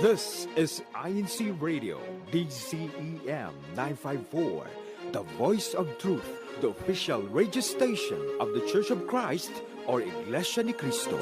This is INCRadio, DCEM 954, the voice of truth, the official radio station of the Church of Christ or Iglesia ni Cristo.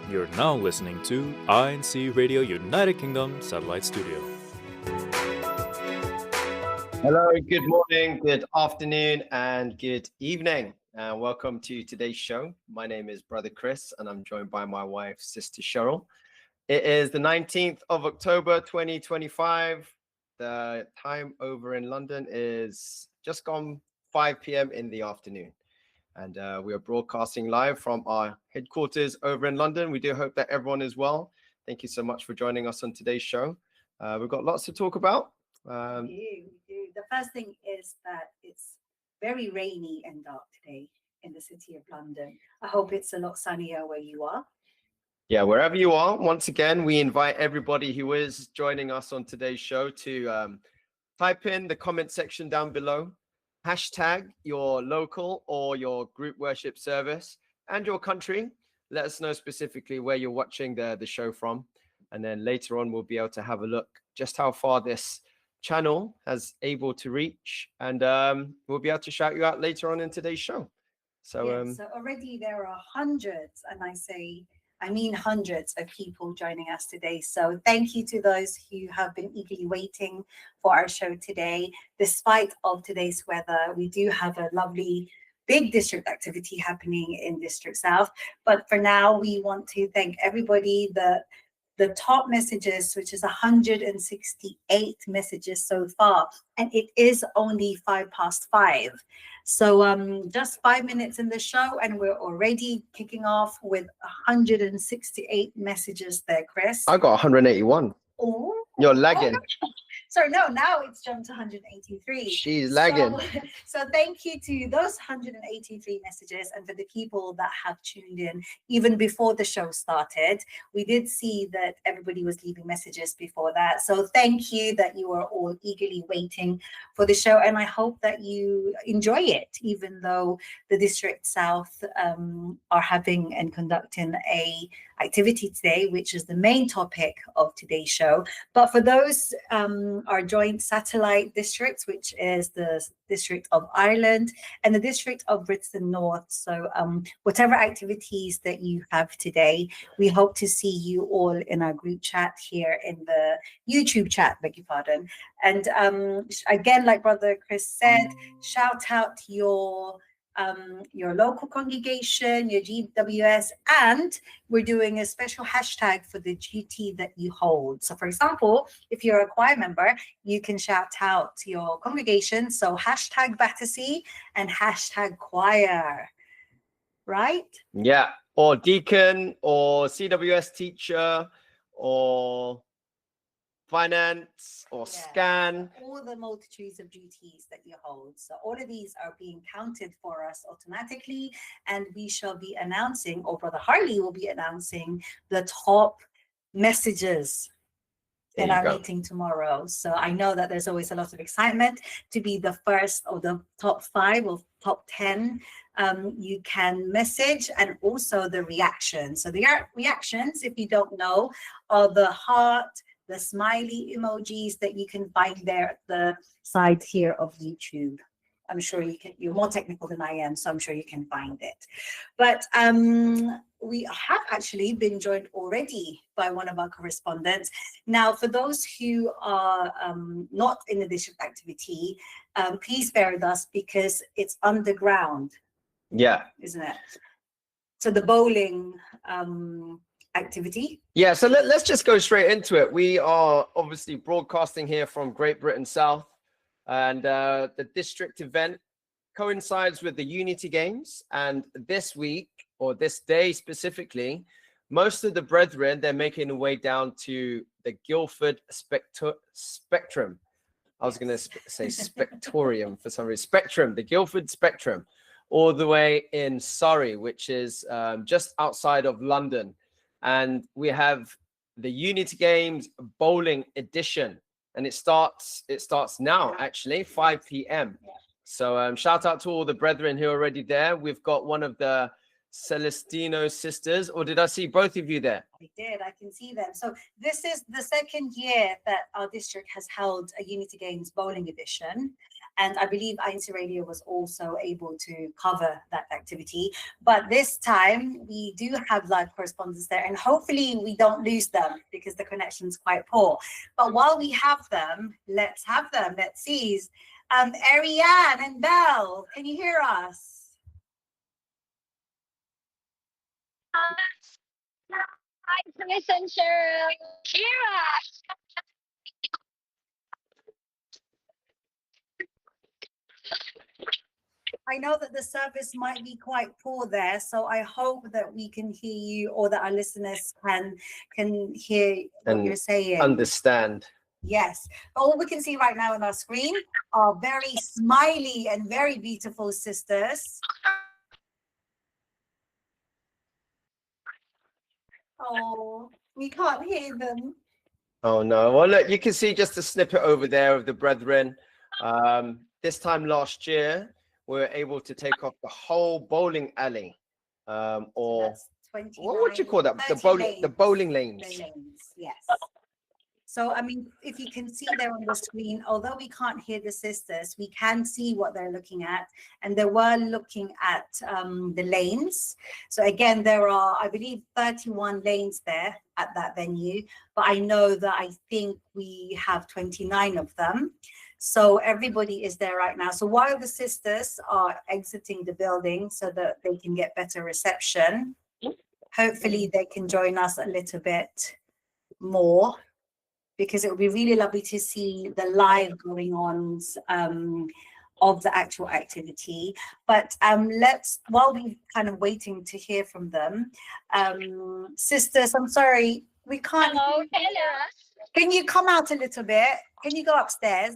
You're now listening to INCRadio United Kingdom Satellite Studio. Hello, good morning, good afternoon, and good evening. Welcome to today's show. My name is Brother Chris, and I'm joined by my wife, Sister Cheryl. It is the 19th of October, 2025. The time over in London is just gone 5 p.m. in the afternoon. And we are broadcasting live from our headquarters over in London. We do hope that everyone is well. Thank you so much for joining us on today's show. We've got lots to talk about. We do. The first thing is that it's very rainy and dark today in the city of London. I hope it's a lot sunnier where you are. Yeah, wherever you are, once again, we invite everybody who is joining us on today's show to type in the comment section down below. Hashtag your local or your group worship service and your country. Let us know specifically where you're watching the show from. And then later on, we'll be able to have a look just how far this channel has able to reach. And we'll be able to shout you out later on in today's show. So, so already there are hundreds, and I mean hundreds of people joining us today. So thank you to those who have been eagerly waiting for our show today. Despite of today's weather, we do have a lovely big district activity happening in District South. But for now, we want to thank everybody. The top messages, which is 168 messages so far, and it is only 5:05. So just 5 minutes in the show, and we're already kicking off with 168 messages there, Chris. I got 181. Oh, You're lagging. Sorry, no, now it's jumped to 183. She's lagging. So thank you to those 183 messages and for the people that have tuned in even before the show started. We did see that everybody was leaving messages before that. So thank you that you are all eagerly waiting for the show. And I hope that you enjoy it, even though the District South are having and conducting a activity today, which is the main topic of today's show. But for those our joint satellite districts, which is the District of Ireland and the District of Britain North. So whatever activities that you have today, we hope to see you all in our group chat here in the YouTube chat, beg your pardon. And again, like Brother Chris said, shout out your local congregation, your GWS, and we're doing a special hashtag for the duty that you hold. So for example, if you're a choir member, you can shout out to your congregation. So hashtag Battersea and hashtag choir, right? Yeah, or deacon or CWS teacher or finance or scan. All the multitudes of duties that you hold. So all of these are being counted for us automatically, and we shall be announcing, or Brother Harley will be announcing, the top messages in our meeting tomorrow. So I know that there's always a lot of excitement to be the first or the top 5 or top 10. You can message, and also the reactions. So the reactions, if you don't know, are the heart, the smiley emojis that you can find there at the side here of YouTube. I'm sure you're more technical than I am, so I'm sure you can find it. But we have actually been joined already by one of our correspondents. Now, for those who are not in the district activity, please bear with us because it's underground. Yeah. Isn't it? So the bowling activity. Yeah, so let's just go straight into it. We are obviously broadcasting here from Great Britain South, and the district event coincides with the Unity Games. And this week, or this day specifically, most of the brethren, they're making their way down to the Guildford Spectrum. I was going to say Spectorium for some reason. Spectrum, the Guildford Spectrum, all the way in Surrey, which is just outside of London. And we have the Unity Games Bowling Edition. And it starts now, actually, 5 p.m. So shout out to all the brethren who are already there. We've got one of the Celestino sisters, or did I see both of you there? I did. I can see them. So this is the second year that our district has held a Unity Games Bowling Edition. And I believe INCRadio was also able to cover that activity. But this time we do have live correspondents there, and hopefully we don't lose them because the connection's quite poor. But while we have them, let's have them. Let's see. Ariane and Belle, can you hear us? Hi, Chris and Cheryl. Shira. I know that the service might be quite poor there, so I hope that we can hear you, or that our listeners can hear what you're saying. Understand. Yes. All we can see right now on our screen are very smiley and very beautiful sisters. Oh, we can't hear them. Oh no. Well, look, you can see just a snippet over there of the brethren. This time last year, we were able to take off the whole bowling alley, or what would you call that? The bowling lanes. Yes. So, I mean, if you can see there on the screen, although we can't hear the sisters, we can see what they're looking at. And they were looking at the lanes. So again, there are, I believe, 31 lanes there at that venue. But I know that I think we have 29 of them. So everybody is there right now. So while the sisters are exiting the building so that they can get better reception, hopefully they can join us a little bit more, because it would be really lovely to see the live going on of the actual activity. But while we're kind of waiting to hear from them, sisters, I'm sorry, we can't. Hello. Can you come out a little bit? Can you go upstairs?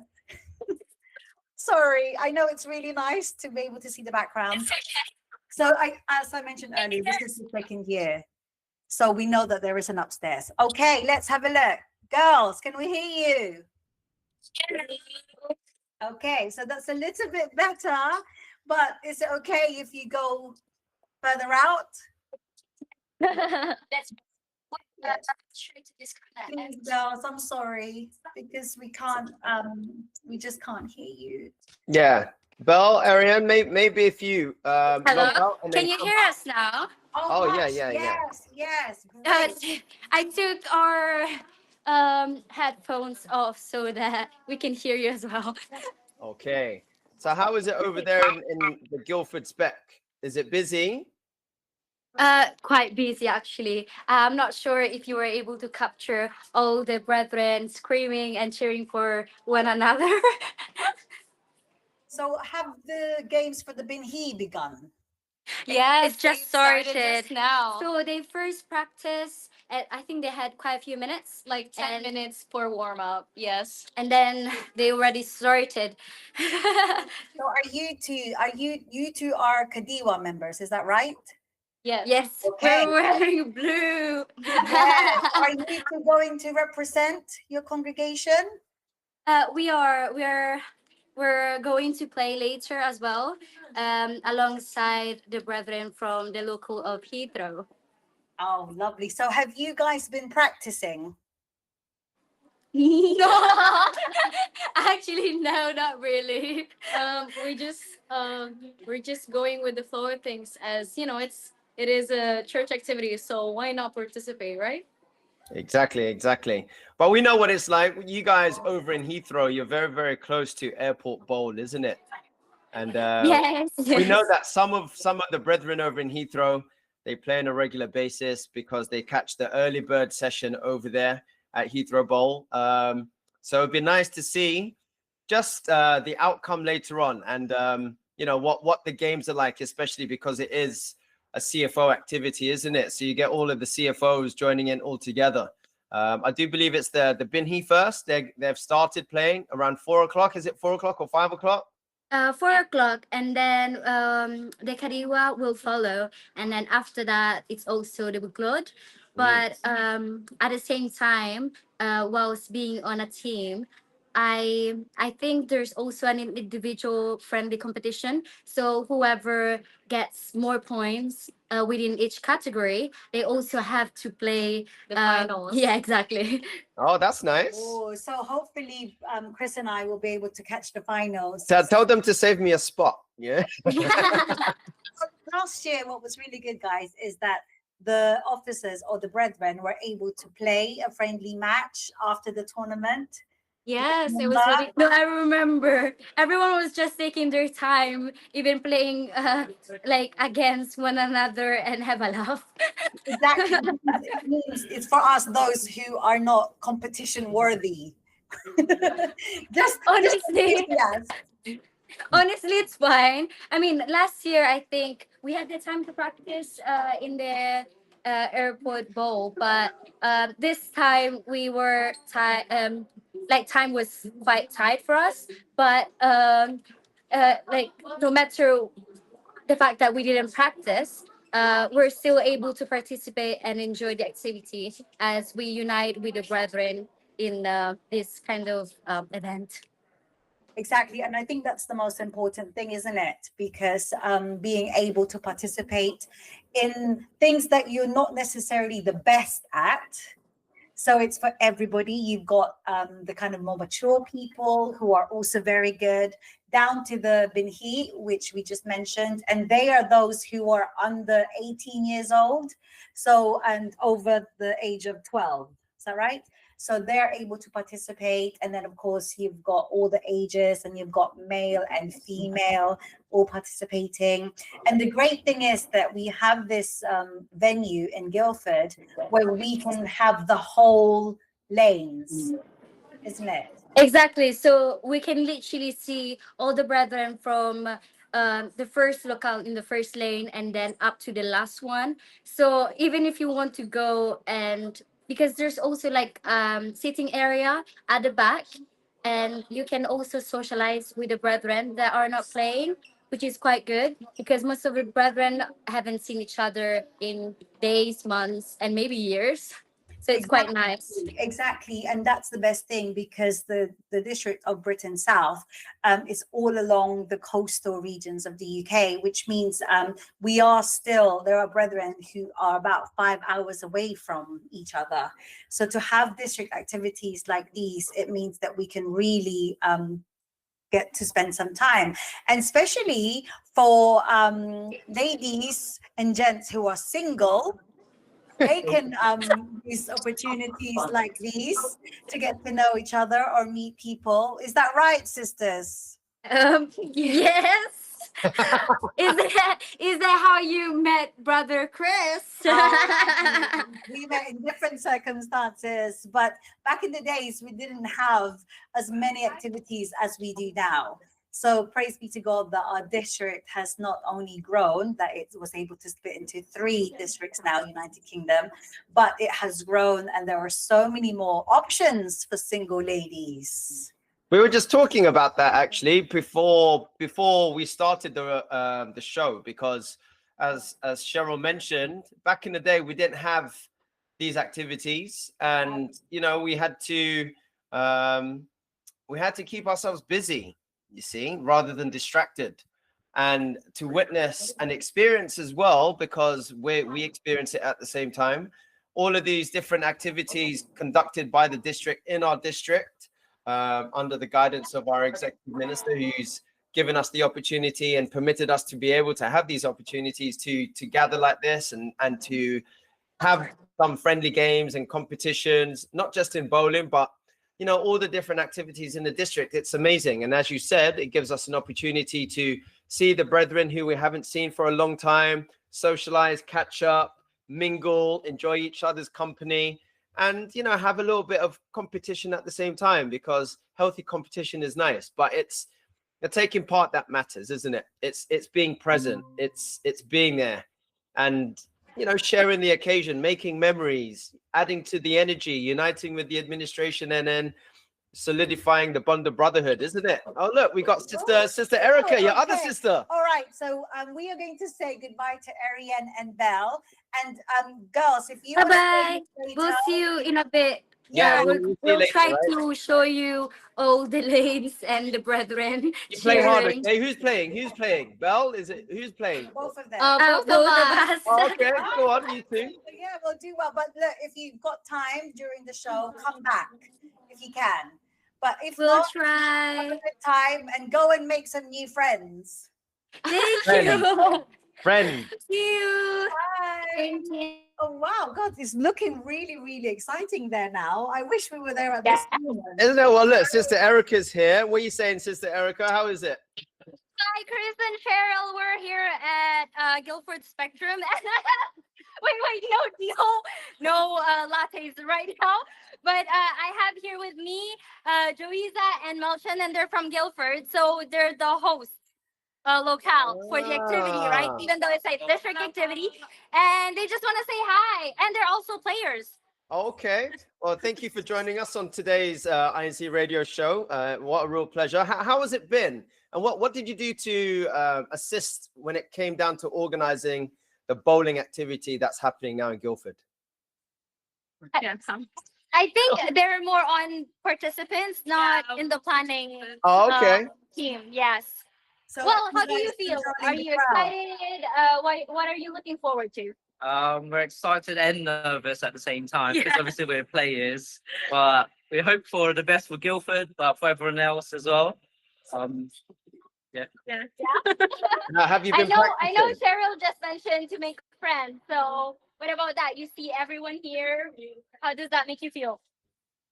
Sorry, I know it's really nice to be able to see the background. It's okay. So as I mentioned earlier, this is the second year. So we know that there is an upstairs. Okay, let's have a look. Girls, can we hear you? Okay, so that's a little bit better, but is it okay if you go further out? Let's try to disconnect. Please, girls, I'm sorry, because we can't, we just can't hear you. Yeah. Belle, Ariane, maybe if you log out and Can then you come hear back. us now? Oh, yeah, gosh, yeah. Yes. Great. I took our headphones off so that we can hear you as well. Okay. So how is it over there in the Guildford Spec? Is it busy? Quite busy actually. I'm not sure if you were able to capture all the brethren screaming and cheering for one another. So have the games for the Binhi begun? Yes, It's just started started just now. So they first practiced, and I think they had quite a few minutes, Like 10 minutes for warm up. Yes. and then they already started. So you two are Kadiwa members, is that right? Yes. Yes, Okay. we're wearing blue. Yes. Are you two going to represent your congregation? We're going to play later as well, alongside the brethren from the local of Heathrow. Oh, lovely. So have you guys been practicing? No, actually, no, not really. We're just going with the flow of things, as you know, it is a church activity, so why not participate, right? Exactly. But we know what it's like. You guys over in Heathrow, you're very, very close to Airport Bowl, isn't it? And Yes. we know that some of the brethren over in Heathrow, they play on a regular basis because they catch the early bird session over there at Heathrow Bowl. So it'd be nice to see just the outcome later on, and you know what the games are like, especially because it is a CFO activity, isn't it? So you get all of the CFOs joining in all together. I do believe it's the Binhi first. They've started playing around 4 o'clock. Is it 4 o'clock or 5 o'clock? 4 o'clock, and then the Kariwa will follow, and then after that it's also the Buklod. But at the same time, whilst being on a team, I think there's also an individual friendly competition. So whoever gets more points within each category, they also have to play The finals. Yeah, exactly. Oh, that's nice. Oh, so hopefully Chris and I will be able to catch the finals. Tell them to save me a spot. Yeah. Last year, what was really good, guys, is that the officers or the brethren were able to play a friendly match after the tournament. Yes, it was really. No, I remember everyone was just taking their time, even playing like against one another and have a laugh. Exactly. It means it's for us, those who are not competition worthy. just Honestly, yes. honestly, it's fine. I mean, last year I think we had the time to practice in the airport bowl, but this time we were like time was quite tight for us. But like no matter the fact that we didn't practice, we're still able to participate and enjoy the activity as we unite with the brethren in this kind of event. Exactly. And I think that's the most important thing, isn't it? Because being able to participate in things that you're not necessarily the best at. So it's for everybody. You've got the kind of more mature people who are also very good, down to the Binhi, which we just mentioned. And they are those who are under 18 years old. So, and over the age of 12. Is that right? So they're able to participate. And then, of course, you've got all the ages and you've got male and female all participating. And the great thing is that we have this venue in Guildford where we can have the whole lanes, isn't it? Exactly. So we can literally see all the brethren from the first locale in the first lane and then up to the last one. So even if you want to go and because there's also like sitting area at the back, and you can also socialize with the brethren that are not playing, which is quite good because most of the brethren haven't seen each other in days, months, and maybe years. So it's quite nice. Exactly. And that's the best thing because the district of Britain South is all along the coastal regions of the UK, which means there are brethren who are about 5 hours away from each other. So to have district activities like these, it means that we can really get to spend some time, and especially for ladies and gents who are single. They can use opportunities like these to get to know each other or meet people. Is that right, sisters? Yes. Is that how you met Brother Chris? We met in different circumstances, but back in the days, we didn't have as many activities as we do now. So praise be to God that our district has not only grown, that it was able to split into 3 districts now, United Kingdom, but it has grown and there are so many more options for single ladies. We were just talking about that actually before we started the show, because as Cheryl mentioned, back in the day we didn't have these activities, and we had to keep ourselves busy, you see, rather than distracted, and to witness and experience as well, because we experience it at the same time, all of these different activities conducted by the district in our district, under the guidance of our executive minister, who's given us the opportunity and permitted us to be able to have these opportunities to gather like this and to have some friendly games and competitions, not just in bowling, but all the different activities in the district. It's amazing. And as you said, it gives us an opportunity to see the brethren who we haven't seen for a long time, socialize, catch up, mingle, enjoy each other's company, and have a little bit of competition at the same time, because healthy competition is nice, but it's the taking part that matters, isn't it? It's being present, it's being there. and sharing the occasion, making memories, adding to the energy, uniting with the administration, and then solidifying the bond of brotherhood, isn't it? Oh, look, we got sister Erica, your other sister. All right, so we are going to say goodbye to Ariane and Belle. And girls, if you Bye-bye. We'll see you in a bit. Yeah, We'll, we'll see you we'll later, try right? to show you all the lanes and the brethren You play hard, cheering. okay? Who's playing? Belle, is it? Who's playing? both of them. Both of us. Oh, okay, go on, you two. Yeah, we'll do well. But look, if you've got time during the show, come back if you can. But if We'll not, have a try. good time and go and make some new friends. Thank Friends. you. Friend. See you. Bye. Thank you. Oh wow, God, it's looking really, really exciting there now. I wish we were there at this moment. Isn't it? Well, look, Sister Erica's here. What are you saying, Sister Erica? How is it? Hi, Chris and Cheryl. We're here at Guildford Spectrum. wait, no lattes right now. But I have here with me Joiza and Melchin, and they're from Guildford. So they're the hosts locale for the activity, right? Even though it's a district activity. And they just want to say hi. And they're also players. Okay. Well, thank you for joining us on today's INCRadio show. What a real pleasure. How has it been? And what did you do to assist when it came down to organizing the bowling activity that's happening now in Guildford? I think they're more on participants, not in the planning Oh, okay. team. Yes. So Well, how do guys you feel? controlling Are the you crowd. excited? What are you looking forward to? We're excited and nervous at the same time because obviously we're players, but we hope for the best for Guildford, but for everyone else as well. Now, have you I been know practicing? Cheryl just mentioned to make friends. So what about that? You see everyone here. How does that make you feel?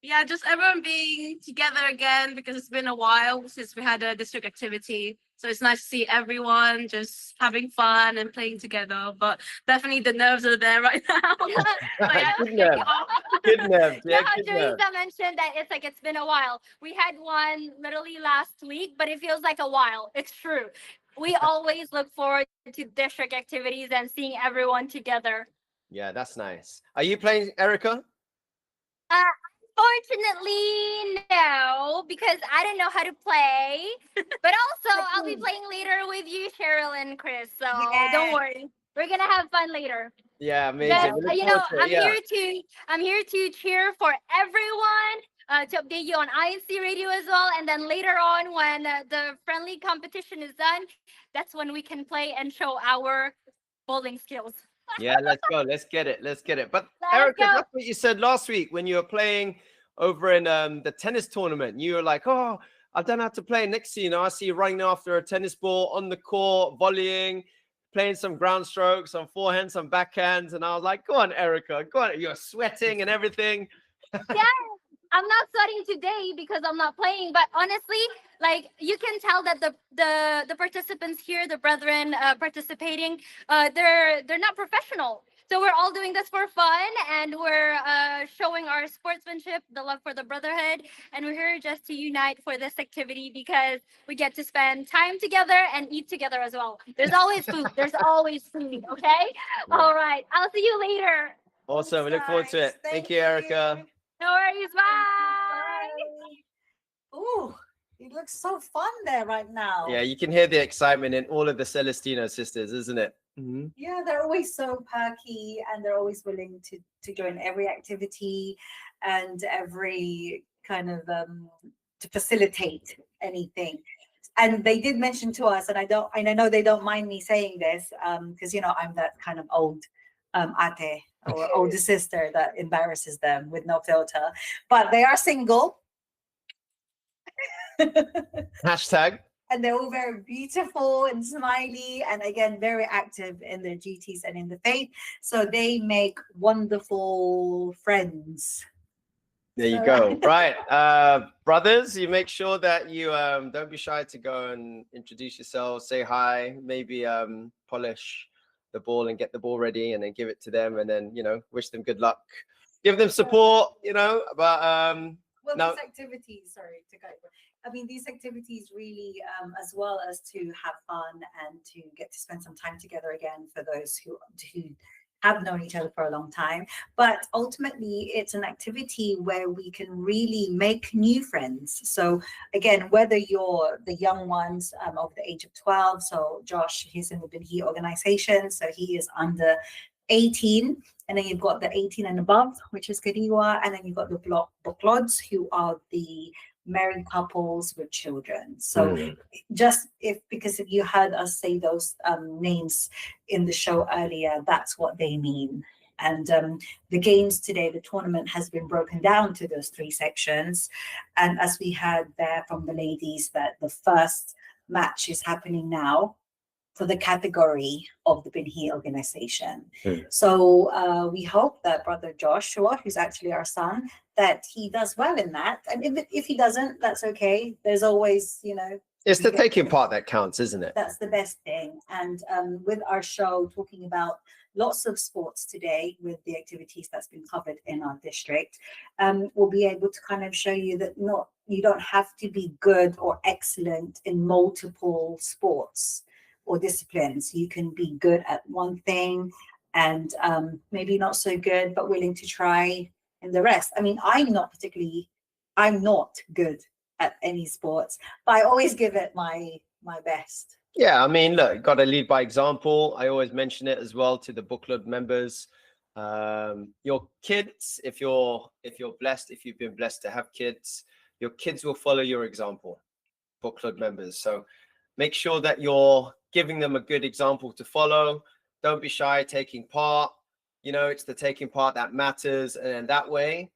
Yeah, just everyone being together again because it's been a while since we had a district activity. So it's nice to see everyone just having fun and playing together. But definitely the nerves are there right now. Good nerves. Good nerves. Yeah, Yeah, how good nerves. Teresa mentioned that it's been a while. We had one literally last week, but it feels like a while. It's true. We always look forward to district activities and seeing everyone together. Yeah, that's nice. Are you playing, Erica? Fortunately, no, because I don't know how to play. But also, I'll be playing later with you, Cheryl and Chris. So don't worry, we're gonna have fun later. Yeah, amazing. Yes, We look you know, forward to it, I'm here to cheer for everyone. To update you on INCRadio as well, and then later on, when the friendly competition is done, that's when we can play and show our bowling skills. Yeah, let's go. Let's get it. Let's get it. But Let's Erica, go. that's what you said last week when you were playing over in the tennis tournament. You were like, "Oh, I don't know how to play." Next thing you know, I see you running after a tennis ball on the court, volleying, playing some ground strokes, some forehands, some backhands, and I was like, "Go on, Erica, go on." You're sweating and everything. Yeah, I'm not sweating today because I'm not playing, but honestly, like you can tell that the participants here, the brethren participating, they're not professional. So we're all doing this for fun, and we're showing our sportsmanship, the love for the brotherhood, and we're here just to unite for this activity because we get to spend time together and eat together as well. There's always food. There's always food. Okay. Yeah. All right. I'll see you later. Awesome. We look forward to it. Thank you, Erica. No worries. Bye. Ooh, it looks so fun there right now. Yeah, you can hear the excitement in all of the Celestino sisters, isn't it? Mm-hmm. Yeah, they're always so perky and they're always willing to join every activity and every kind of to facilitate anything. And they did mention to us, and I know they don't mind me saying this, because I'm that kind of old ate or older sister that embarrasses them with no filter. But they are single. Hashtag. And they're all very beautiful and smiley, and again, very active in their duties and in the faith. So they make wonderful friends. There you go. Right. Brothers, you make sure that you don't be shy to go and introduce yourselves, say hi, maybe polish the ball and get the ball ready and then give it to them and then, wish them good luck. Give them support, but Well, no. this activity, sorry to go, I mean, these activities really, as well as to have fun and to get to spend some time together again for those who have known each other for a long time. But ultimately, it's an activity where we can really make new friends. So again, whether you're the young ones over the age of 12, so Josh, he's in the Binhi organization, so he is under 18, and then you've got the 18 and above, which is Kadiwa, and then you've got the Boklods, who are the married couples with children. So because if you heard us say those names in the show earlier, that's what they mean. And the games today, the tournament has been broken down to those 3 sections. And as we heard there from the ladies, that the first match is happening now for the category of the Binhi organization. So we hope that Brother Joshua, who's actually our son, that he does well in that. And if he doesn't, that's okay. There's always, it's the taking part that counts, isn't it? That's the best thing. And with our show talking about lots of sports today, with the activities that's been covered in our district, we'll be able to kind of show you that you don't have to be good or excellent in multiple sports or disciplines. You can be good at one thing and maybe not so good, but willing to try in the rest. I mean, I'm not good at any sports, but I always give it my best. Yeah, I mean, look, got to lead by example. I always mention it as well to the book club members. Your kids, if you're blessed, if you've been blessed to have kids, your kids will follow your example, book club members. So make sure that you're giving them a good example to follow. Don't be shy taking part. It's the taking part that matters. And that way,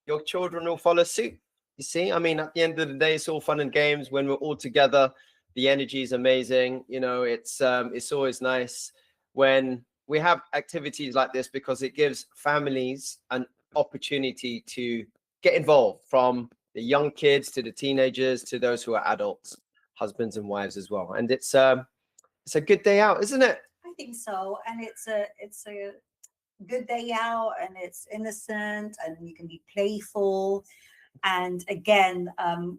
your children will follow suit. You see, I mean, at the end of the day, it's all fun and games. When we're all together, the energy is amazing. It's always nice when we have activities like this, because it gives families an opportunity to get involved, from the young kids to the teenagers to those who are adults, husbands and wives as well. And it's a good day out, isn't it? I think so. And it's a good day out, and it's innocent, and you can be playful. And again,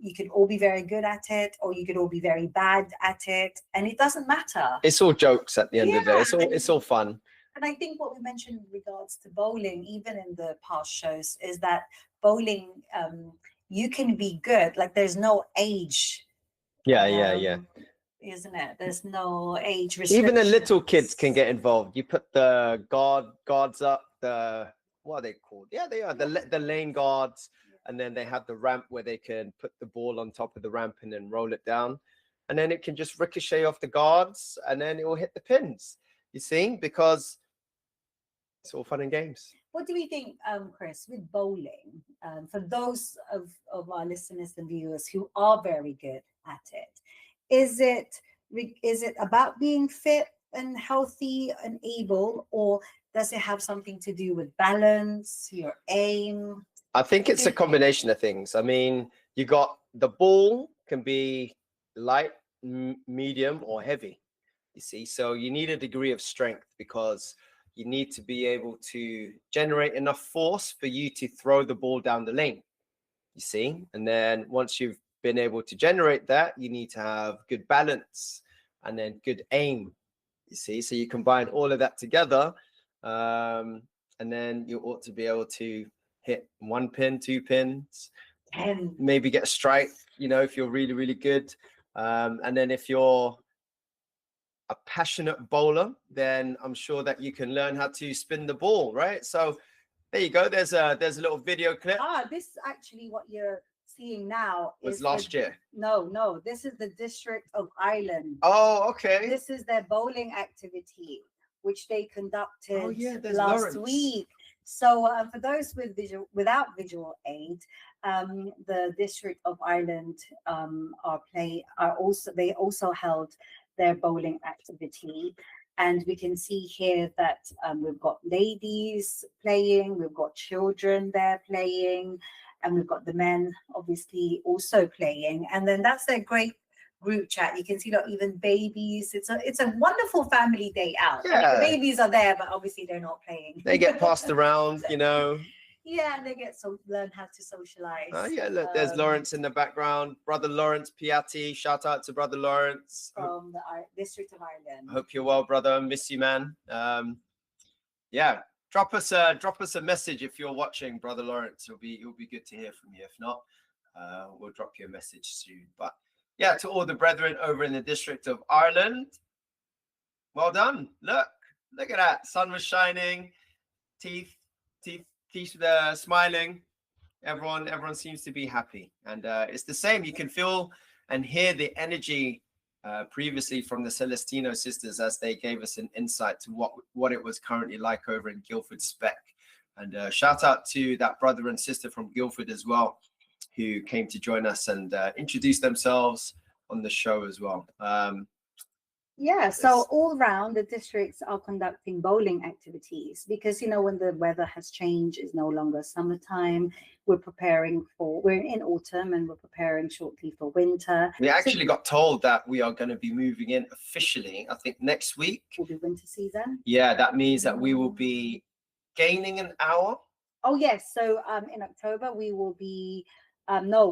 you could all be very good at it, or you could all be very bad at it, and it doesn't matter. It's all jokes at the end of the day. It's all fun. And I think what we mentioned in regards to bowling, even in the past shows, is that bowling, you can be good. Like, there's no age. Yeah. Isn't it? There's no age restriction. Even the little kids can get involved. You put the guards up, what are they called? Yeah, they are the lane guards, and then they have the ramp where they can put the ball on top of the ramp and then roll it down, and then it can just ricochet off the guards, and then it will hit the pins. You see, because it's all fun and games. What do we think, Chris, with bowling? For those of our listeners and viewers who are very good at it, is it about being fit and healthy and able, or does it have something to do with balance, your aim? I think it's a combination of things. I mean, you got the ball can be light, medium, or heavy. You see, so you need a degree of strength, because you need to be able to generate enough force for you to throw the ball down the lane. You see, and then once you've been able to generate that, you need to have good balance and then good aim. You see, so you combine all of that together, and then you ought to be able to hit 1 pin, 2 pins, 10, maybe get a strike, if you're really, really good. And then if you're a passionate bowler, then I'm sure that you can learn how to spin the ball, right? So there you go. There's a little video clip. This actually what you're seeing now was last year. No, this is the District of Ireland. Oh, okay. This is their bowling activity, which they conducted last Lawrence. week. So for those without visual aid, the District of Ireland they also held their bowling activity, and we can see here that we've got ladies playing, we've got children there playing, and we've got the men obviously also playing. And then that's their great group chat. You can see that even babies. It's a wonderful family day out. Yeah. I mean, the babies are there, but obviously they're not playing. They get passed around, Yeah, Yeah, and they get learn how to socialize. Oh yeah, look, there's Lawrence in the background. Brother Lawrence Piatti. Shout out to Brother Lawrence from the District of Ireland. Hope you're well, brother. Miss you, man. Yeah, drop us a message if you're watching, Brother Lawrence. It'll be good to hear from you. If not, we'll drop you a message soon. But yeah, to all the brethren over in the District of Ireland, well done. Look at that. Sun was shining, teeth smiling. Everyone seems to be happy, and it's the same. You can feel and hear the energy previously from the Celestino sisters as they gave us an insight to what it was currently like over in Guildford Spec. And shout out to that brother and sister from Guildford as well, who came to join us and introduce themselves on the show as well. Yeah, so all around the districts are conducting bowling activities because, when the weather has changed, it's no longer summertime. We're in autumn and we're preparing shortly for winter. We actually got told that we are going to be moving in officially, I think next week. Will be winter season. Yeah, that means that we will be gaining an hour. Oh, yes. So in October, we will be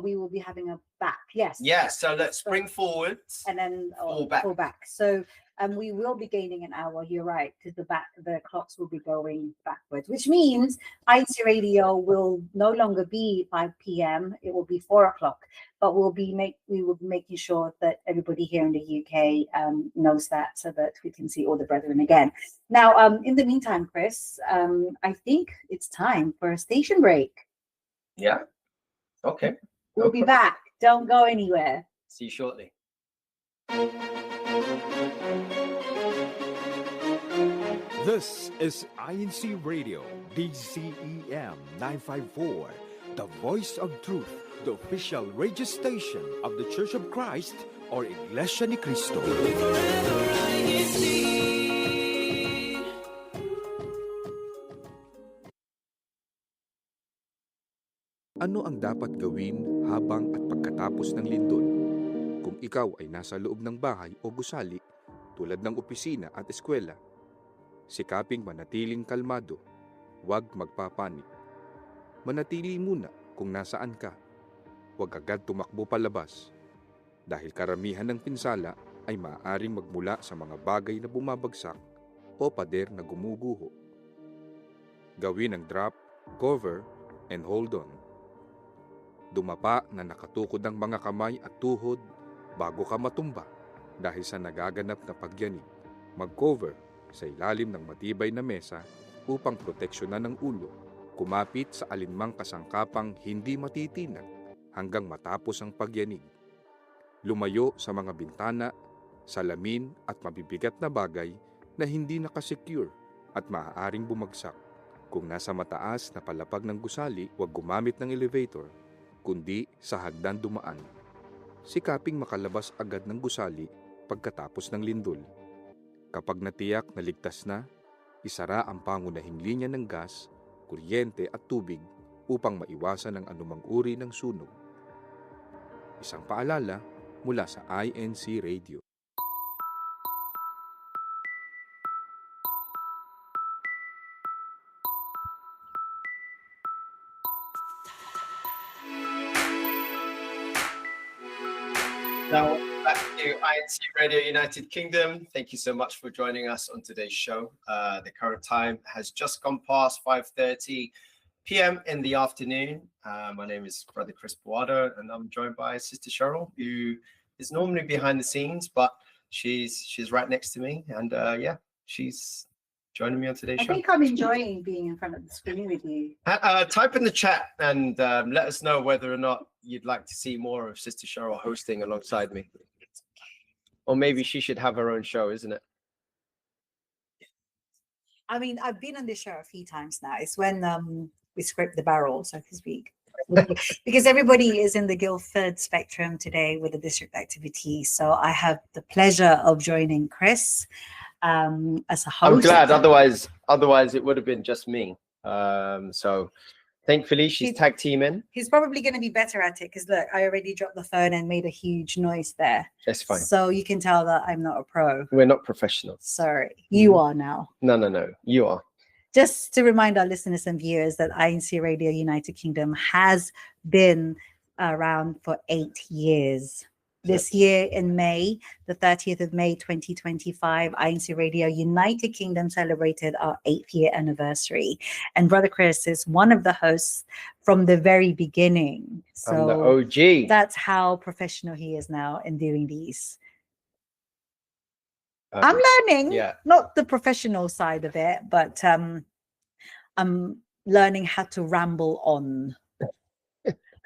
we will be having a back. Yes. Yeah. So let's spring forwards and then fall back. So we will be gaining an hour. You're right, because the clocks will be going backwards, which means INCRadio will no longer be 5 p.m. It will be 4 o'clock. But we will be making sure that everybody here in the UK knows that, so that we can see all the brethren again. Now, in the meantime, Chris, I think it's time for a station break. Yeah. Okay. We'll be back. Don't go anywhere. See you shortly. This is INCRadio, DCEM 954, the voice of truth, the official radio station of the Church of Christ, or Iglesia ni Cristo. Ano ang dapat gawin habang at pagkatapos ng lindol? Kung ikaw ay nasa loob ng bahay o gusali, tulad ng opisina at eskwela, sikaping manatiling kalmado, huwag magpapanik. Manatili muna kung nasaan ka. Huwag agad tumakbo palabas, dahil karamihan ng pinsala ay maaaring magmula sa mga bagay na bumabagsak o pader na gumuguho. Gawin ang drop, cover, and hold on. Dumapa na nakatukod ang mga kamay at tuhod bago ka matumba dahil sa nagaganap na pagyanig. Mag-cover sa ilalim ng matibay na mesa upang proteksyonan ang ulo. Kumapit sa alinmang kasangkapang hindi matitinag hanggang matapos ang pagyanig. Lumayo sa mga bintana, salamin at mabibigat na bagay na hindi nakasecure at maaaring bumagsak. Kung nasa mataas na palapag ng gusali, huwag gumamit ng elevator, kundi sa hagdan dumaan. Sikaping makalabas agad ng gusali pagkatapos ng lindol. Kapag natiyak na ligtas na, isara ang pangunahing linya ng gas, kuryente at tubig upang maiwasan ang anumang uri ng sunog. Isang paalala mula sa INCRadio. Now, back to INCRadio United Kingdom. Thank you so much for joining us on today's show. The current time has just gone past 5:30 p.m. in the afternoon. My name is Brother Chris Buado, and I'm joined by Sister Cheryl, who is normally behind the scenes, but she's right next to me, and she's joining me on today's show. I think I'm enjoying being in front of the screen with you. Type in the chat and let us know whether or not you'd like to see more of Sister Cheryl hosting alongside me. Or maybe she should have her own show, isn't it? I mean, I've been on this show a few times now. It's when we scrape the barrel, so to speak. Because everybody is in the Guildford spectrum today with the district activity. So I have the pleasure of joining Chris as a host. I'm glad. Otherwise it would have been just me. So thankfully she's tag teaming. He's probably going to be better at it because look, I already dropped the phone and made a huge noise there. That's fine. So you can tell that I'm not a pro. We're not professionals. Sorry, you are now. No, you are. just to remind our listeners and viewers that INCRadio United Kingdom has been around for 8 years. This year in May, the 30th of May, 2025, INCRadio United Kingdom celebrated our 8th year anniversary. And Brother Chris is one of the hosts from the very beginning. So I'm the OG. that's how professional he is now in doing these. I'm learning, not the professional side of it, but I'm learning how to ramble on.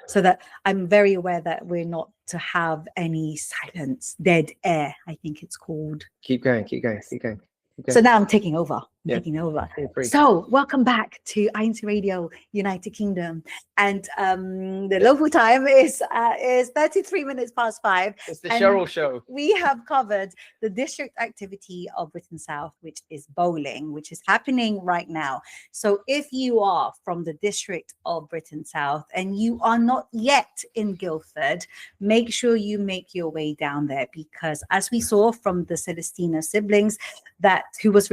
So that I'm very aware that we're not to have any silence, dead air, I think it's called. Keep going, keep going, keep going. So now I'm taking over. Taking over. So welcome back to INCRadio United Kingdom, and the local time is 33 minutes past 5. It's the Cheryl Show. We have covered the district activity of Britain South, which is bowling, which is happening right now. So if you are from the district of Britain South and you are not yet in Guildford, make sure you make your way down there, because as we saw from the Celestina siblings who was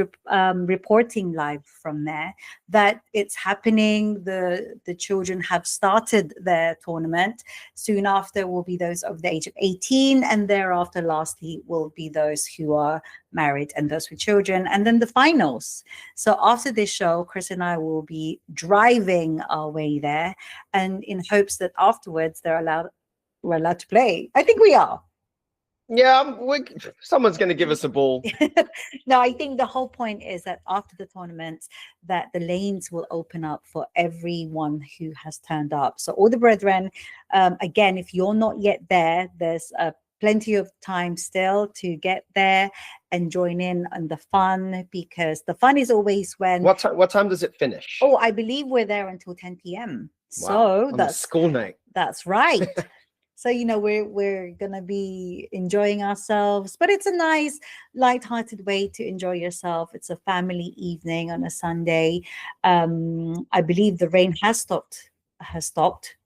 reporting live from there, that it's happening. The children have started their tournament. Soon after will be those of the age of 18, and thereafter lastly will be those who are married and those with children, and then the finals. So after this show, Chris and I will be driving our way there, and in hopes that afterwards we're allowed to play. I think we are. Yeah, someone's going to give us a ball. No, I think the whole point is that after the tournament, that the lanes will open up for everyone who has turned up. So all the brethren, again, if you're not yet there, there's plenty of time still to get there and join in on the fun, because the fun is always when... What time does it finish? Oh, I believe we're there until 10 p.m. Wow. So that's school night. That's right. So, we're going to be enjoying ourselves, but it's a nice, light-hearted way to enjoy yourself. It's a family evening on a Sunday. I believe the rain has stopped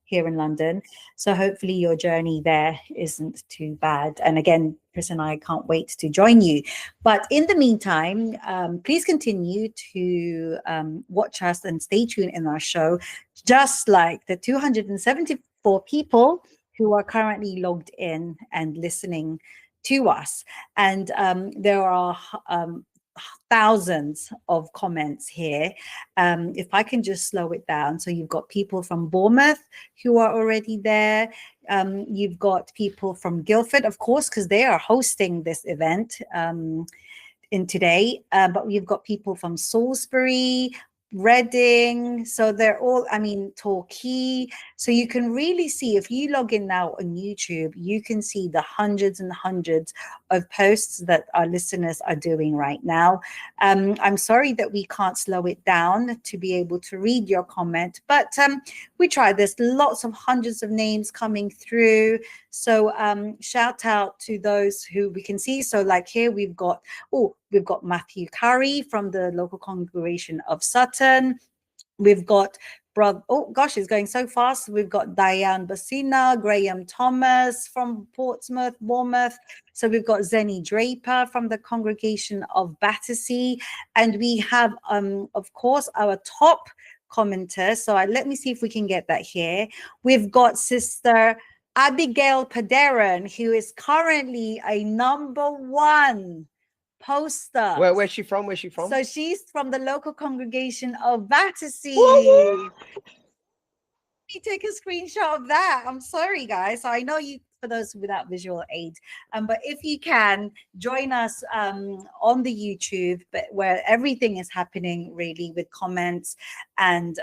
here in London. So hopefully your journey there isn't too bad. And again, Chris and I can't wait to join you. But in the meantime, please continue to watch us and stay tuned in our show, just like the 274 people who are currently logged in and listening to us. And there are thousands of comments here. If I can just slow it down. So you've got people from Bournemouth who are already there. You've got people from Guildford, of course, because they are hosting this event in today. But we've got people from Salisbury, Reading, so they're all, Torquay. So you can really see, if you log in now on YouTube, you can see the hundreds and hundreds of posts that our listeners are doing right now. I'm sorry that we can't slow it down to be able to read your comment, but we try. There's lots of hundreds of names coming through. So shout out to those who we can see. So like here we've got Matthew Curry from the local congregation of Sutton. We've got it's going so fast. We've got Diane Bassina, Graham Thomas from Portsmouth, Bournemouth. So we've got Zenny Draper from the congregation of Battersea. And we have, of course, our top commenter. So let me see if we can get that here. We've got Sister Abigail Paderan, who is currently a #1 poster. Where's she from? So she's from the local congregation of Battersea. Woo! You take a screenshot of that. I'm sorry, guys. So I know you, for those without visual aid, but if you can join us on the YouTube, but where everything is happening really with comments and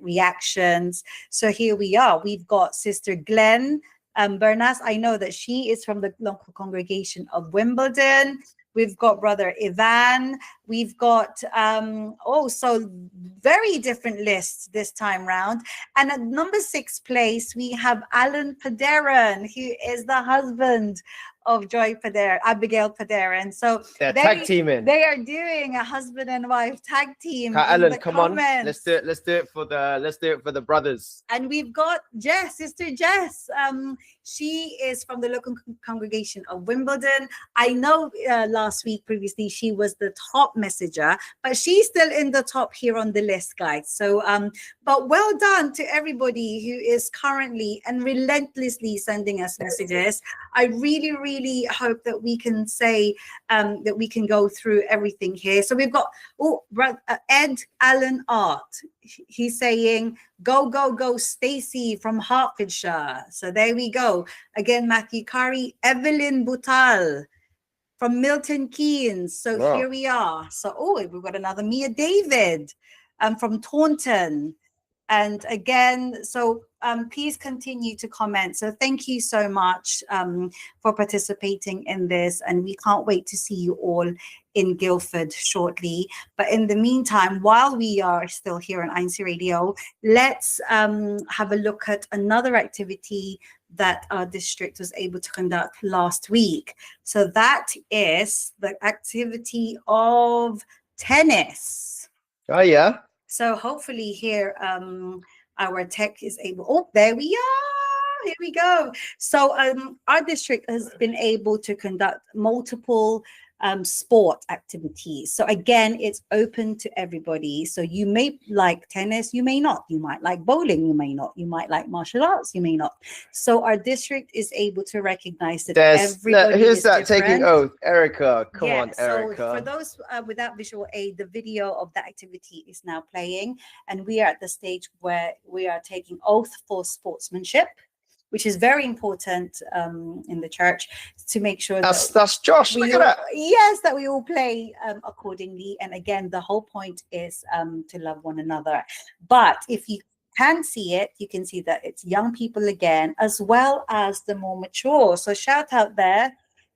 reactions. So here we are. We've got Sister Glenn Bernas. I know that she is from the local congregation of Wimbledon. We've got Brother Ivan. We've got, so very different lists this time round. And at number 6 place, we have Alan Paderan, who is the husband of Abigail Paderan. So they're tag teaming. They are doing a husband and wife tag team. Alan, come on, let's do it for the brothers. And we've got Sister Jess. She is from the local congregation of Wimbledon. I know last week previously she was the top messenger, but she's still in the top here on the list, guys. So, but well done to everybody who is currently and relentlessly sending us messages. I really, really hope that we can say that we can go through everything here. So we've got Ed Allen Art. He's saying, go, go, go, Stacy from Hertfordshire. So there we go. Again, Matthew Curry, Evelyn Butal from Milton Keynes. So Wow. here we are. So, we've got another Mia David from Taunton. And again, so please continue to comment. So thank you so much for participating in this. And we can't wait to see you all in Guildford shortly. But in the meantime, while we are still here on INCRadio, let's have a look at another activity that our district was able to conduct last week. So that is the activity of tennis. Oh, yeah. So hopefully here, our tech is able, oh, there we are, here we go. So our district has been able to conduct multiple sport activities. So again, it's open to everybody. So you may like tennis, you may not. You might like bowling, you may not. You might like martial arts, you may not. So our district is able to recognize that everybody who's is that different. taking oath? Erica, come Yeah, on, Erica. So for those without visual aid, the video of that activity is now playing, and we are at the stage where we are taking oath for sportsmanship, which is very important in the church, to make sure that's Josh. Look at that. Yes, that we all play accordingly. And again, the whole point is to love one another. But if you can see it, you can see that it's young people again, as well as the more mature. So shout out there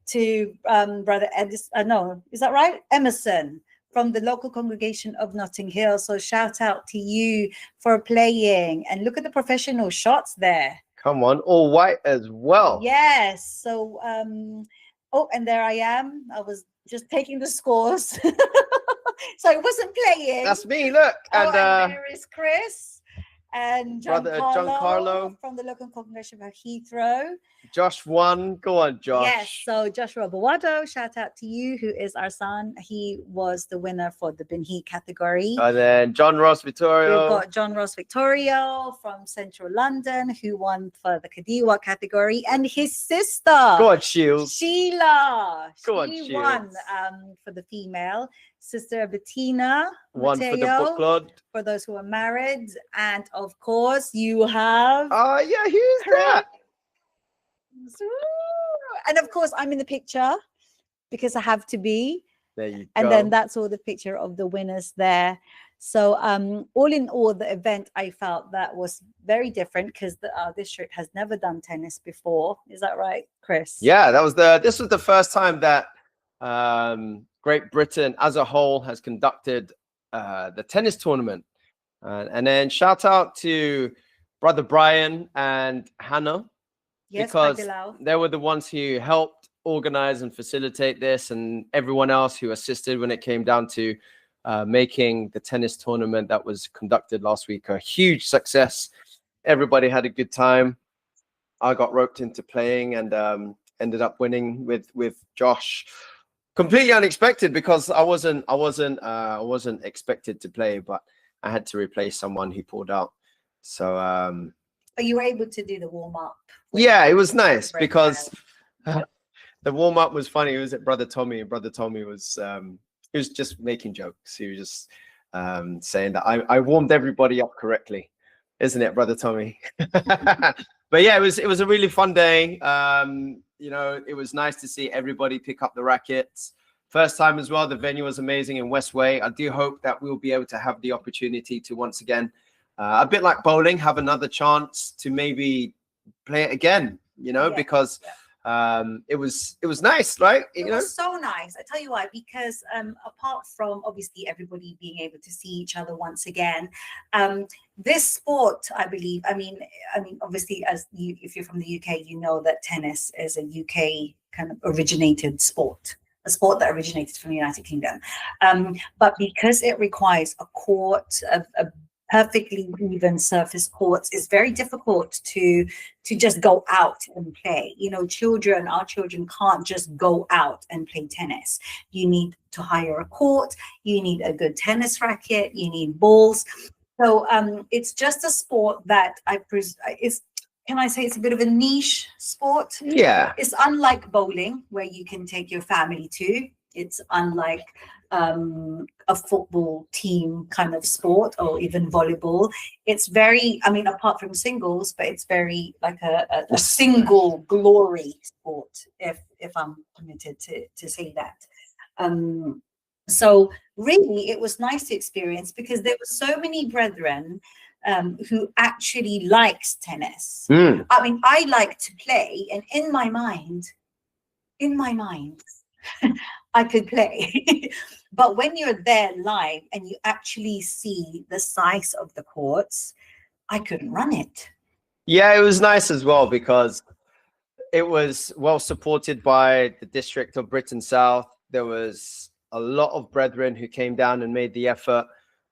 to Brother Edison. No, is that right? Emerson from the local congregation of Notting Hill. So shout out to you for playing. And look at the professional shots there. Come on, all white as well. Yes. So, and there I am. I was just taking the scores. So I wasn't playing. That's me, look. And there is Chris and Brother Giancarlo from the local congregation of Heathrow. Josh won. Go on, Josh. Yes, so Joshua Bawado, shout out to you, who is our son. He was the winner for the Benheat category. And then John Ross Vittorio. We've got John Ross Victorio from Central London, who won for the Kadiwa category, and his sister. Go on, Shields. Sheila. Go on, she won for the female. Sister Bettina. One for the book club. For those who are married. And of course, you have. Oh, yeah, who's that? And of course, I'm in the picture because I have to be. There you go. And then that's all the picture of the winners there. So all in all, the event, I felt that was very different because our district has never done tennis before. Is that right, Chris? Yeah, this was the first time that Great Britain as a whole has conducted the tennis tournament. And then shout out to Brother Brian and Hannah. Yes, because they were the ones who helped organize and facilitate this, and everyone else who assisted when it came down to making the tennis tournament that was conducted last week a huge success. Everybody had a good time. I got roped into playing and ended up winning with Josh. Completely unexpected because I wasn't expected to play, but I had to replace someone who pulled out. So but you were able to do the warm-up. Yeah, it was nice because the warm-up was funny. It was at Brother Tommy, and Brother Tommy was he was just making jokes. He was just saying that I warmed everybody up correctly, isn't it, Brother Tommy? But yeah, it was a really fun day. You know, it was nice to see everybody pick up the rackets. First time as well. The venue was amazing in Westway. I do hope that we'll be able to have the opportunity to once again, a bit like bowling, have another chance to maybe play it again, you know, because it was nice, right? It was so nice. I tell you why, because apart from obviously everybody being able to see each other once again, this sport, I believe, I mean, obviously, if you're from the UK, you know that tennis is a UK kind of originated sport. A sport that originated from the United Kingdom, but because it requires a court, a perfectly even surface courts, it's very difficult to just go out and play. You know, our children can't just go out and play tennis. You need to hire a court, you need a good tennis racket, you need balls. So it's just a sport that can I say it's a bit of a niche sport? Yeah. It's unlike bowling, where you can take your family to. It's unlike a football team kind of sport, or even volleyball. It's very, I mean, apart from singles, but it's very like a single glory sport, if I'm permitted to say that. So really, it was nice to experience, because there were so many brethren who actually likes tennis. I mean, I like to play, and in my mind, I could play. But when you're there live and you actually see the size of the courts, I couldn't run it. Yeah, it was nice as well, because it was well supported by the district of Britain South. There was a lot of brethren who came down and made the effort.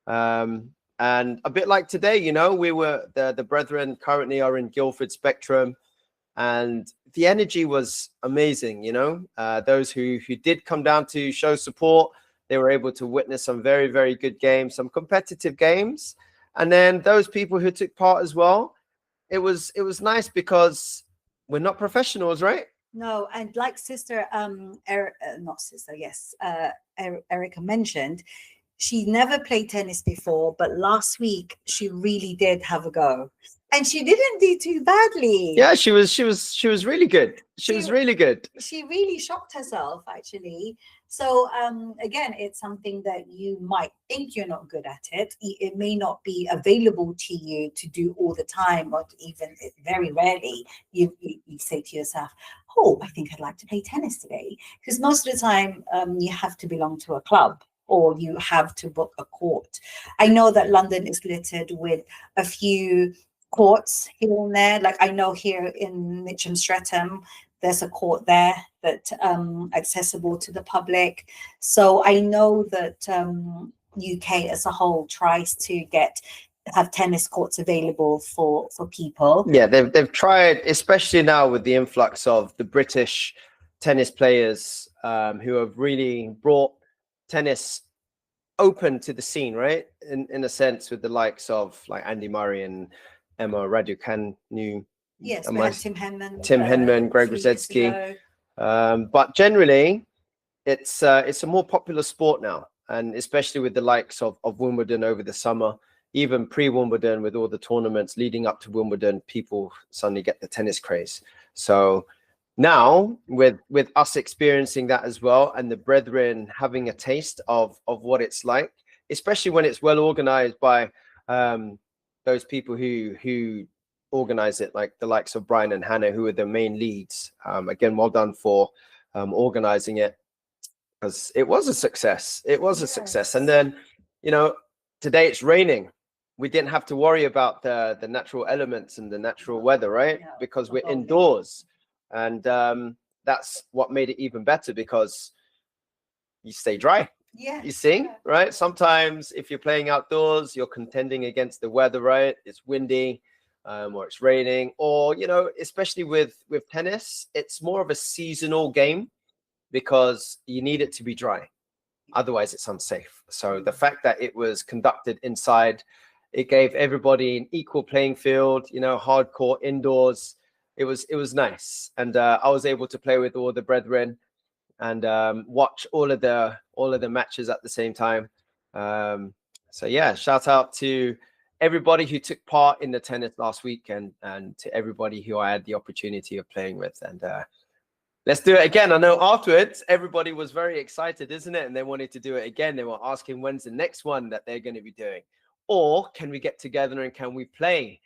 And a bit like today, you know, we were the brethren currently are in Guildford Spectrum, and the energy was amazing. You know, those who did come down to show support, they were able to witness some very, very good games, some competitive games. And then those people who took part as well, it was nice, because we're not professionals, right? No, and like sister, not sister, yes, Erica mentioned, she never played tennis before, but last week she really did have a go, and she didn't do too badly. Yeah, she was really good. She was really good. She really shocked herself, actually. So again, it's something that you might think you're not good at it. It may not be available to you to do all the time, or even very rarely you say to yourself, oh, I think I'd like to play tennis today. Because most of the time you have to belong to a club, or you have to book a court. I know that London is littered with a few courts here and there. Like I know here in Mitcham Streatham, there's a court there that accessible to the public. So I know that UK as a whole tries to have tennis courts available for people. Yeah, they've tried, especially now with the influx of the British tennis players who have really brought tennis open to the scene, right? In a sense, with the likes of like Andy Murray and Emma Raducanu. Yes, we had Tim Henman, Greg Rosetsky. But generally, it's a more popular sport now, and especially with the likes of Wimbledon over the summer, even pre-Wimbledon, with all the tournaments leading up to Wimbledon, people suddenly get the tennis craze. So now with us experiencing that as well, and the brethren having a taste of what it's like, especially when it's well organized by those people who organize it, like the likes of Brian and Hannah, who are the main leads. Again, well done for organizing it, because it was a success. It was a success. And then, you know, today it's raining. We didn't have to worry about the natural elements and the natural weather, right? Because we're indoors. And that's what made it even better, because you stay dry. Yeah. You see, right? Sometimes if you're playing outdoors, you're contending against the weather, right? It's windy, or it's raining, or, you know, especially with tennis, it's more of a seasonal game, because you need it to be dry. Otherwise, it's unsafe. So the fact that it was conducted inside, it gave everybody an equal playing field, you know, hardcore indoors. It was nice. And I was able to play with all the brethren and watch all of the matches at the same time. So yeah, shout out to everybody who took part in the tennis last week, and to everybody who I had the opportunity of playing with. And let's do it again. I know afterwards everybody was very excited, isn't it? And they wanted to do it again. They were asking when's the next one that they're going to be doing, or can we get together and can we play?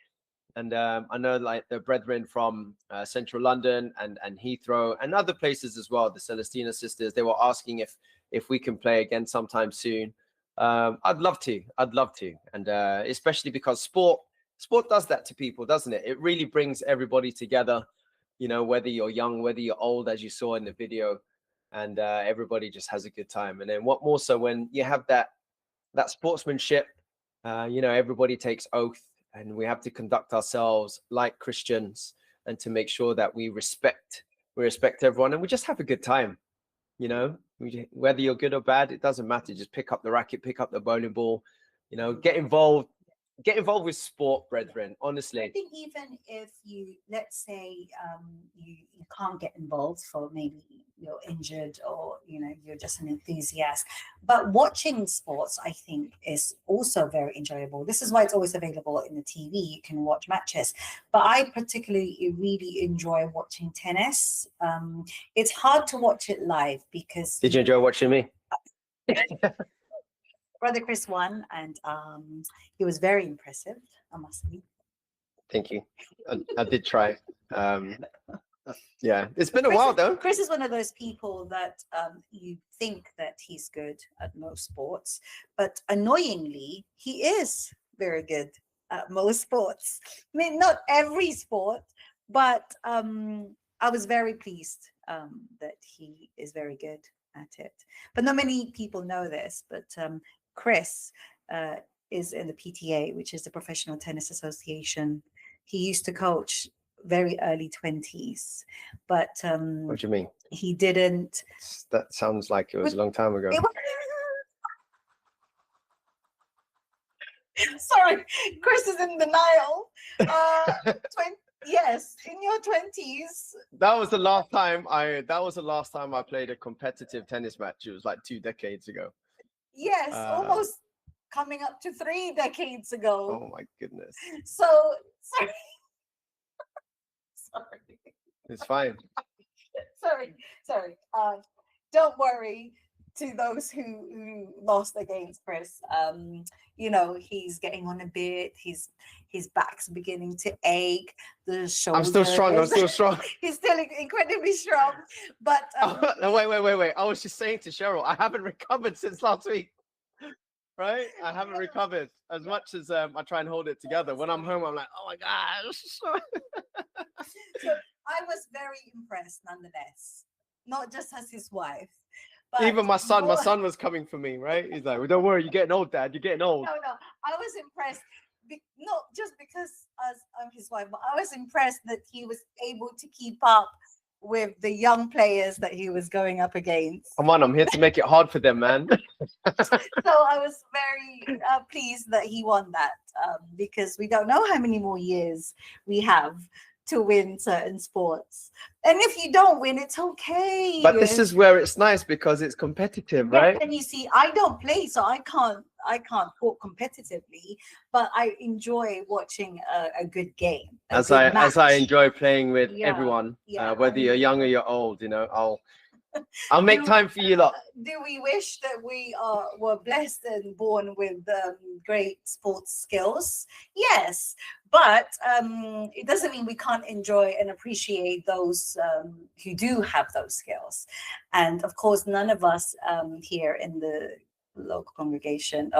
And I know like the brethren from Central London and Heathrow and other places as well, the Celestina sisters, they were asking if we can play again sometime soon. I'd love to. And especially because sport does that to people, doesn't it? It really brings everybody together, you know, whether you're young, whether you're old, as you saw in the video, and everybody just has a good time. And then what more so when you have that sportsmanship, everybody takes oath, and we have to conduct ourselves like Christians, and to make sure that we respect everyone, and we just have a good time. Whether you're good or bad, it doesn't matter. Just pick up the racket, pick up the bowling ball, get involved with sport, brethren. Honestly, I think even if you, let's say, you can't get involved for maybe you're injured or you're just an enthusiast, but watching sports, I think, is also very enjoyable. This is why it's always available in the TV. You can watch matches, but I particularly really enjoy watching tennis. It's hard to watch it live because. Did you enjoy watching me? Brother Chris won, and he was very impressive, I must say. Thank you. I did try. Yeah, it's been a while though. Chris is one of those people that you think that he's good at most sports, but annoyingly, he is very good at most sports. I mean, not every sport, but I was very pleased that he is very good at it. But not many people know this, but Chris is in the PTA, which is the Professional Tennis Association. He used to coach very early 20s, but what do you mean? He didn't. That sounds like it was a long time ago. Sorry, Chris is in denial. Yes, in your 20s. That was the last time I played a competitive tennis match. It was like 2 decades ago. Yes, almost coming up to 3 decades ago. Oh my goodness. So sorry. Sorry. It's fine. Sorry. Don't worry to those who lost against Chris. He's getting on a bit. His back's beginning to ache. The shoulders. I'm still strong. He's still incredibly strong. But wait. I was just saying to Cheryl, I haven't recovered since last week. Right? I haven't recovered as much as I try and hold it together. When I'm home, I'm like, oh my gosh. So I was very impressed nonetheless, not just as his wife. But even my son was coming for me, right? He's like, well, don't worry, you're getting old, Dad. You're getting old. No, I was impressed. Not just because I'm his wife, but I was impressed that he was able to keep up with the young players that he was going up against. Come on, I'm here to make it hard for them, man. So I was very pleased that he won that because we don't know how many more years we have to win certain sports. And if you don't win, it's okay. But this is where it's nice because it's competitive, right? And you see, I don't play, so I can't talk competitively, but I enjoy watching a good game. As I enjoy playing with everyone, whether you're young or you're old, I'll make time for you lot. Do we wish that we were blessed and born with great sports skills? Yes, but it doesn't mean we can't enjoy and appreciate those who do have those skills. And of course, none of us here in the local congregation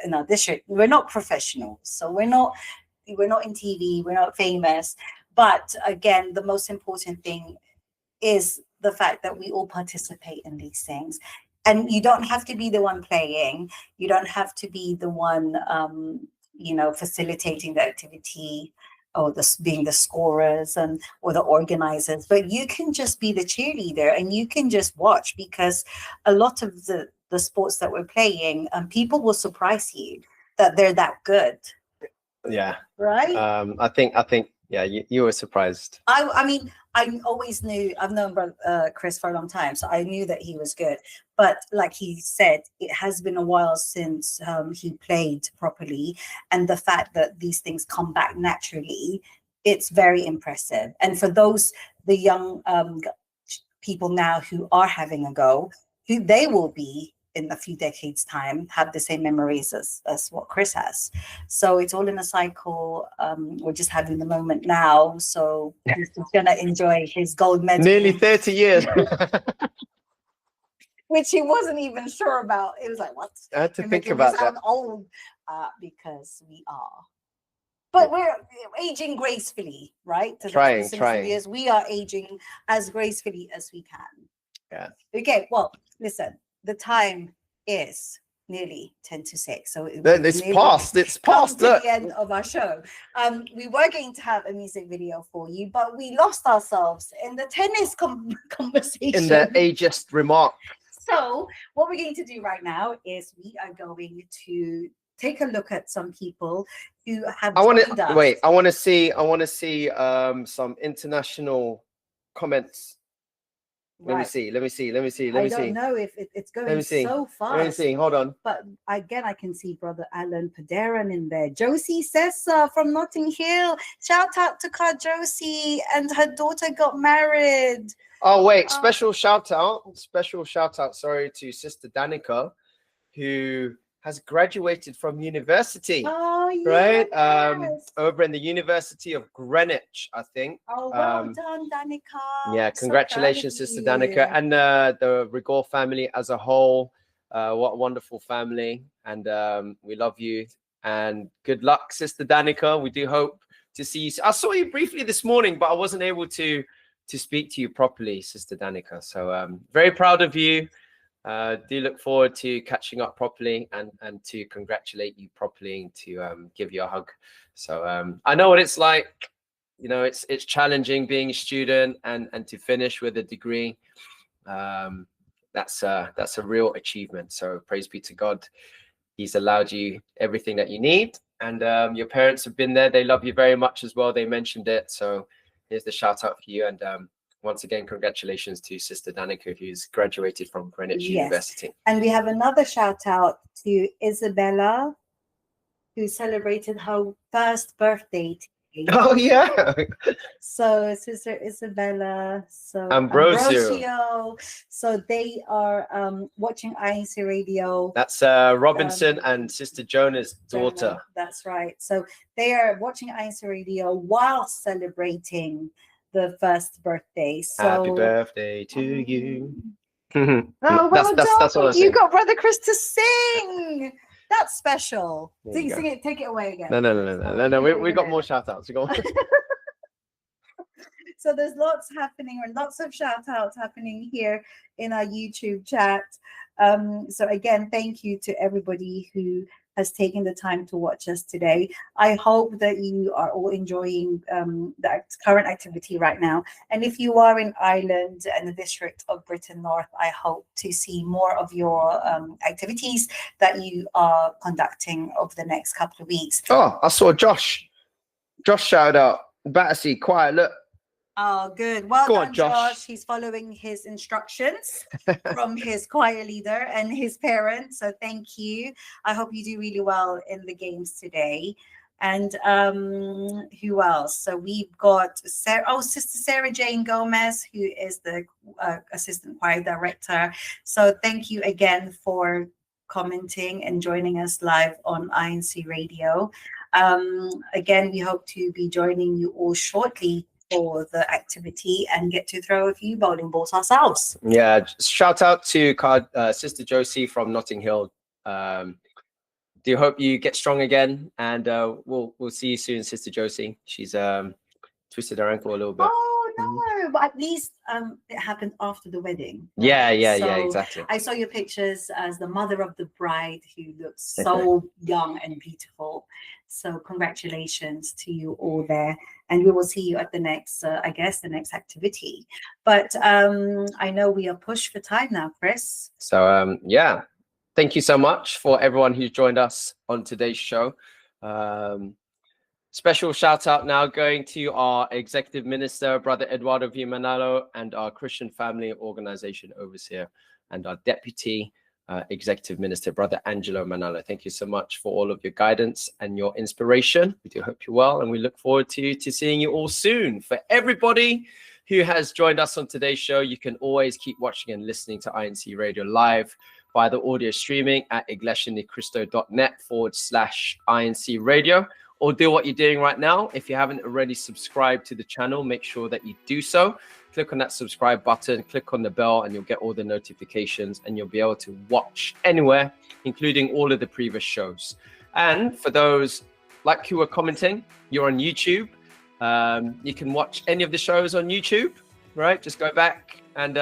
in our district, we're not professionals, so we're not in TV, we're not famous. But again, the most important thing is the fact that we all participate in these things. And you don't have to be the one playing. You don't have to be the one, facilitating the activity or being the scorers or the organizers. But you can just be the cheerleader and you can just watch, because a lot of the sports that we're playing, people will surprise you that they're that good. Yeah. Right? I think. Yeah, you were surprised. I mean, I always knew, I've known Chris for a long time, so I knew that he was good. But like he said, it has been a while since he played properly. And the fact that these things come back naturally, it's very impressive. And for the young people now who are having a go, they will be in a few decades' time, have the same memories as what Chris has. So it's all in a cycle. We're just having the moment now. So he's going to enjoy his gold medal. Nearly 30 years. Which he wasn't even sure about. It was like, what? I had to think about that. Sound old because we are. But we're aging gracefully, right? Trying. Years, we are aging as gracefully as we can. Yeah. Okay, well, listen. The time is nearly 10 to 6. So It's nearly past. It's come past. to Look. the end of our show. We were going to have a music video for you, but we lost ourselves in the tennis conversation. In the ageist remark. So what we're going to do right now is we are going to take a look at some people who have joined us. Wait. I want to see some international comments. Let me see. I don't know if it's going so fast. Let me see. Hold on. But again, I can see Brother Alan Paderan in there. Josie says from Notting Hill. Shout out to Car Josie, and her daughter got married. Oh wait, special shout out. Sorry to Sister Danica, who has graduated from university. Oh, right? yes. Over in the University of Greenwich, I think. Oh, well done, Danica. Yeah, congratulations, Sister Danica, and the Rigor family as a whole. What a wonderful family, and we love you. And good luck, Sister Danica. We do hope to see you. I saw you briefly this morning, but I wasn't able to speak to you properly, Sister Danica. So very proud of you. Do look forward to catching up properly and to congratulate you properly and to give you a hug. So I know what it's like. You know, it's challenging being a student and to finish with a degree. That's a real achievement. So praise be to God. He's allowed you everything that you need. And your parents have been there. They love you very much as well. They mentioned it. So here's the shout out for you. And once again, congratulations to Sister Danica, who's graduated from Greenwich University. And we have another shout out to Isabella, who celebrated her first birthday today. Oh, yeah. So Sister Isabella, so Ambrosio. So they are watching INCRadio. That's Robinson and Sister Jonah's daughter. Jonah, that's right. So they are watching INCRadio while celebrating the first birthday. So happy birthday to you. Oh, well done. That's all You got Brother Chris to sing. That's special. Sing it, take it away again. No. We got more shout outs. So there's lots happening, or lots of shout outs happening here in our YouTube chat. So again, thank you to everybody who has taken the time to watch us today. I hope that you are all enjoying the current activity right now. And if you are in Ireland and the District of Britain North, I hope to see more of your activities that you are conducting over the next couple of weeks. Oh, I saw Josh. Josh shouted out, Battersea, quiet, look. Oh, good. Well done, Josh. Josh. He's following his instructions from his choir leader and his parents. So thank you. I hope you do really well in the games today. And who else? So we've got Sister Sarah Jane Gomez, who is the assistant choir director. So thank you again for commenting and joining us live on INCRadio. Again, we hope to be joining you all shortly for the activity and get to throw a few bowling balls ourselves. Yeah, shout out to Sister Josie from Notting Hill. Do hope you get strong again, and we'll see you soon, Sister Josie. She's twisted her ankle a little bit. Oh no, but at least it happened after the wedding. Yeah, So exactly. I saw your pictures as the mother of the bride, who looks so young and beautiful. So congratulations to you all there. And we will see you at the next, the next activity. But I know we are pushed for time now, Chris. So yeah, thank you so much for everyone who's joined us on today's show. Special shout out now going to our Executive Minister, Brother Eduardo V. Manalo, and our Christian Family Organization Overseer, and our Deputy Executive Minister, Brother Angelo Manalo. Thank you so much for all of your guidance and your inspiration. We do hope you're well, and we look forward to seeing you all soon. For everybody who has joined us on today's show, you can always keep watching and listening to INCRadio live via the audio streaming at iglesianicristo.net/INCRadio, or do what you're doing right now. If you haven't already subscribed to the channel, make sure that you do so. Click on that subscribe button, click on the bell, and you'll get all the notifications, and you'll be able to watch anywhere, including all of the previous shows. And for those like who are commenting, you're on YouTube. You can watch any of the shows on YouTube, right? Just go back and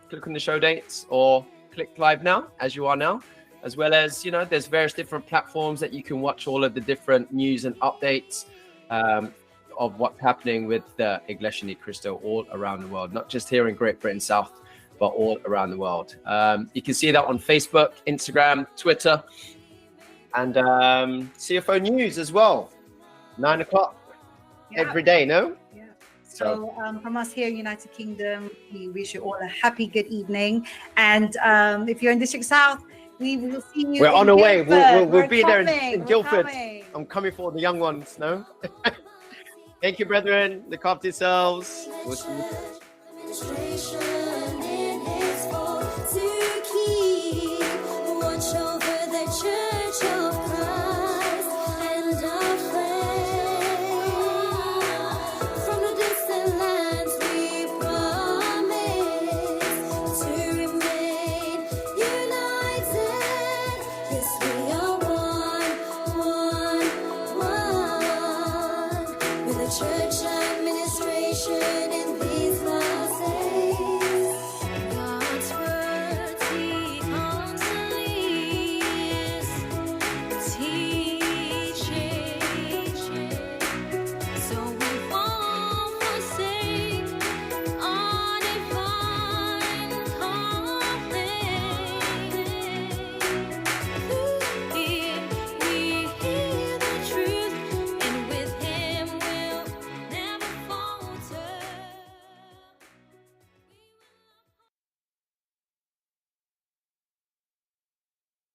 click on the show dates, or click live now, as you are now, as well as, there's various different platforms that you can watch all of the different news and updates of what's happening with the Iglesia Ni Cristo all around the world, not just here in Great Britain South, but all around the world. You can see that on Facebook, Instagram, Twitter, and CFO News as well, 9 o'clock every day, no? Yeah. So from us here in United Kingdom, we wish you all a happy, good evening. And if you're in District South, we will see you. We're on our way. We'll We're be there in coming. Guildford. We're coming. I'm coming for the young ones, no? Thank you, brethren. Look after yourselves. We'll see you. Administration in his fault to keep watch over the Church of Christ and our faith. From the distant lands we promise to remain united. Yes, we are one with the church administration in